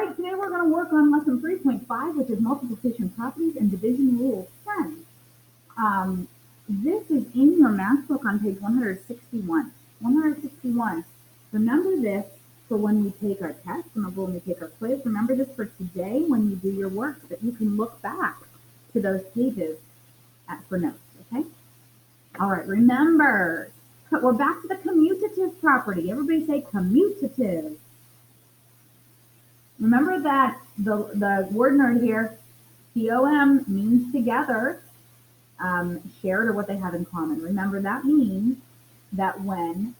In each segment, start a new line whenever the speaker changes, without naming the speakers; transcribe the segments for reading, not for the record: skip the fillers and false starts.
right, today we're going to work on lesson 3.5, which is multiplication properties and division rules. Friends, this is in your math book on page 161. 161. Remember this for when we take our test, remember when we take our quiz, remember this for today when you do your work, that you can look back to those pages for notes, okay? All right, remember, we're back to the commutative property. Everybody say commutative. Remember that the word nerd here, COM, means together, shared, or what they have in common. Remember, that means that when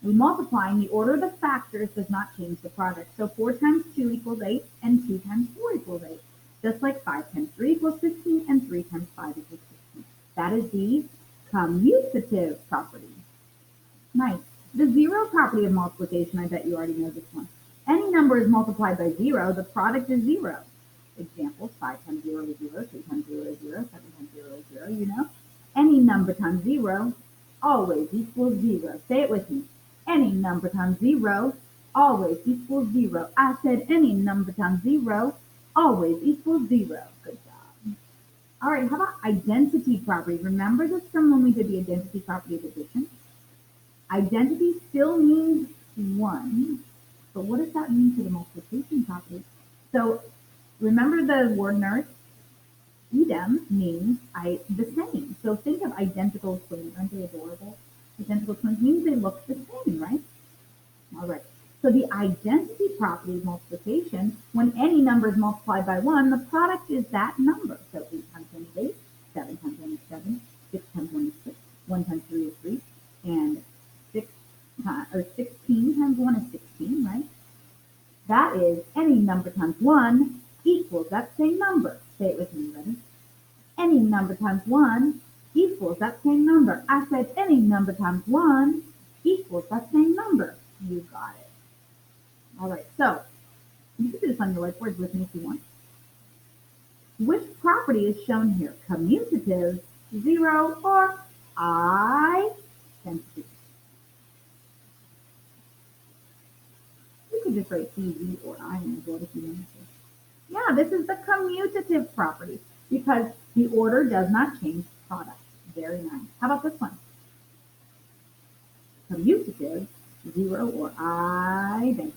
we multiply, the order of the factors does not change the product. So 4 times 2 equals 8, and 2 times 4 equals 8. Just like 5 times 3 equals 15, and 3 times 5 equals 16. That is the commutative property. Nice. The zero property of multiplication, I bet you already know this one. Any number is multiplied by 0, the product is 0. Examples, 5 times 0 is 0, 3 times 0 is 0, 7 times 0 is 0, you know. Any number times 0 always equals 0. Say it with me. Any number times 0 always equals 0. I said any number times 0 always equals 0. Good job. All right, how about identity property? Remember this from when we did the identity property of addition? Identity still means 1, but what does that mean for the multiplication property? So remember the word nerd? Idem means the same. So think of identical twins. Aren't they adorable? Identical twins means they look the same, right? All right. So the identity property of multiplication, when any number is multiplied by 1, the product is that number. So 8 times 1 is 8, 7 times 1 is 7, 6 times 1 is 6, 1 times 3 is 3, and 16 times 1 is 16, right? That is any number times 1 equals that same number. Say it with me, ready? Any number times 1 equals that same number. I said any number times 1 equals that same number. You got it. All right, so you can do this on your whiteboard with me if you want. Which property is shown here? Commutative, 0, or identity? You could just write CV or I on the board if you want to. Yeah, this is the commutative property because the order does not change the product. Very nice. How about this one? Commutative, 0, or identity.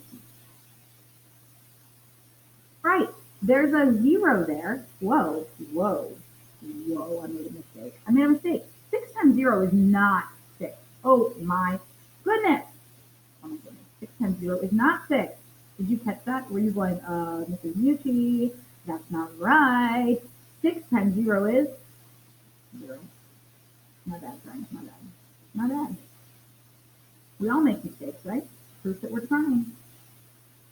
Right, there's a 0 there. Whoa, I made a mistake. 6 times 0 is not 6. Oh my goodness. 6 times 0 is not 6. Did you catch that? Were you going, Mrs. Meucci, that's not right. 6 times 0 is 0. My bad, friends, my bad. We all make mistakes, right? Proof that we're trying.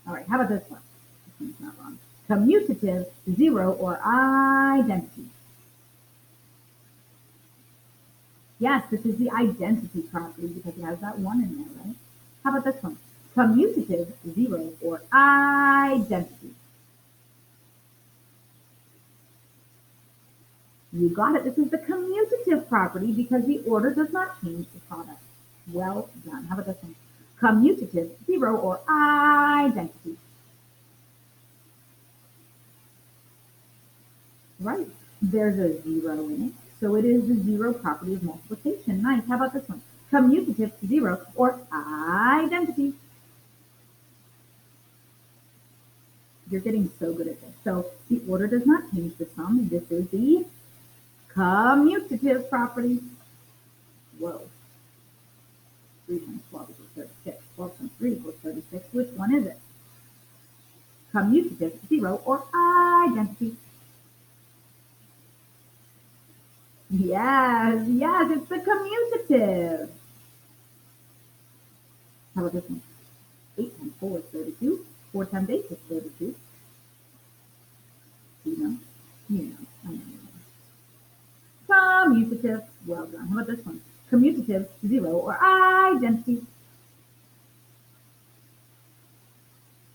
All right, how about this one? This one's not wrong. Commutative, 0, or identity. Yes, this is the identity property because it has that 1 in there, right? How about this one? Commutative, 0, or identity. You got it. This is the commutative property because the order does not change the product. Well done. How about this one? Commutative, 0, or identity. Right. There's a 0 in it. So it is the 0 property of multiplication. Nice. How about this one? Commutative, 0, or identity. You're getting so good at this. So the order does not change the sum. This is the commutative property. Whoa. 3 times 12 equals 36. 12 times 3 equals 36. Which one is it? Commutative, 0, or identity. Yes, it's the commutative. How about this one? 8 times 4 is 32. 4 times 8 is 32. You know. I know. Commutative. Well done. How about this one? Commutative, 0, or identity.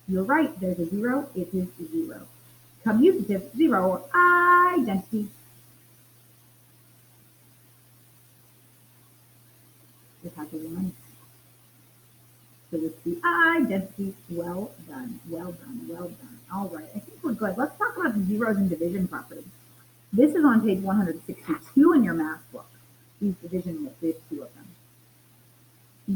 You're right. There's a 0. It is 0. Commutative, 0, or identity. Just have to remind. So it's the identity. Well done. All right, I think we're good. Let's talk about the zeros and division property. This is on page 162 in your math book. These division rules, there's two of them.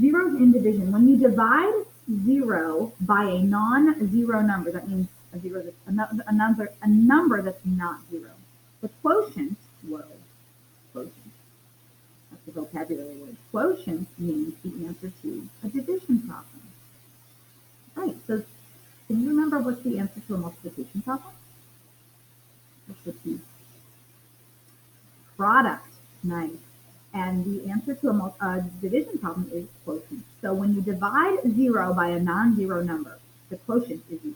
Zeros in division. When you divide 0 by a non-zero number, that means a zero that's a number that's not 0. The quotient, quotient, that's the vocabulary word. Quotient means the answer to a division problem. Right, so can you remember what's the answer to a multiplication problem? What's the key? Product. Nice. And the answer to a division problem is quotient. So when you divide 0 by a non-zero number, the quotient is 0.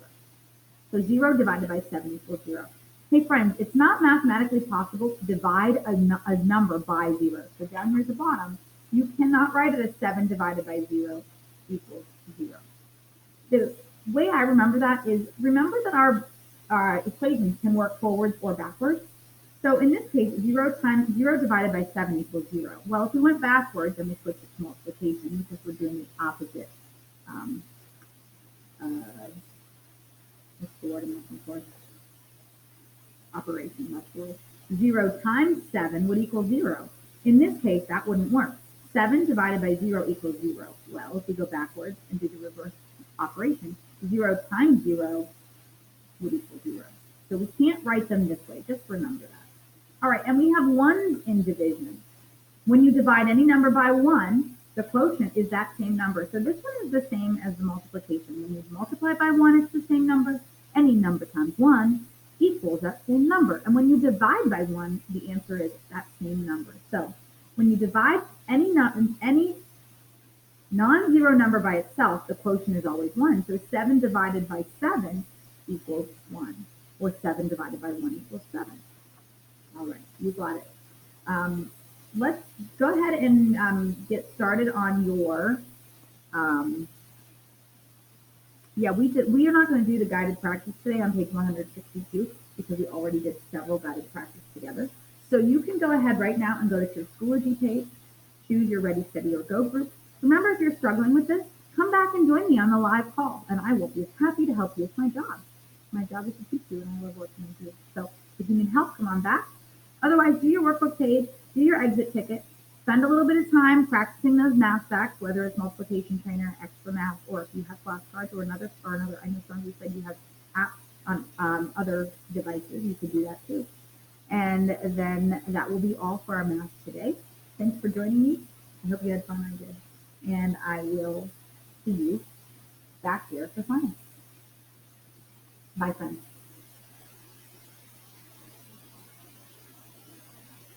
So 0 divided by 7 equals 0. Hey friends, it's not mathematically possible to divide a number by 0. So down here at the bottom, you cannot write it as 7 divided by 0 equals 0. The way I remember that is, remember that our equations can work forwards or backwards. So in this case, 0 divided by 7 equals 0. Well, if we went backwards, then we switch it to multiplication because we're doing the opposite. What's the word I'm looking for? Operation, that's the word. 0 times 7 would equal 0. In this case, that wouldn't work. 7 divided by 0 equals 0. Well, if we go backwards and do the reverse operation, 0 times 0 would equal 0. So we can't write them this way. Just remember that. All right, and we have ones in division. When you divide any number by 1, the quotient is that same number. So this one is the same as the multiplication. When you multiply by 1, it's the same number. Any number times 1 equals that same number. And when you divide by 1, the answer is that same number. So when you divide any non-zero number by itself, the quotient is always 1. So 7 divided by 7 equals 1. Or 7 divided by 1 equals 7. All right, you got it. Let's go ahead and get started on your, we are not going to do the guided practice today on page 162 because we already did several guided practice together. So you can go ahead right now and go to your Schoology page, choose your Ready, Steady, or Go group. Remember, if you're struggling with this, come back and join me on the live call, and I will be happy to help you. It's my job. My job is to teach you, and I love working with you. So if you need help, come on back. Otherwise, do your workbook page, do your exit ticket, spend a little bit of time practicing those math facts, whether it's multiplication trainer, extra math, or if you have flashcards or another. I know some of you said you have apps on other devices. You could do that too. And then that will be all for our math today. Thanks for joining me. I hope you had fun. I did. And I will see you back here for science. Bye, friends.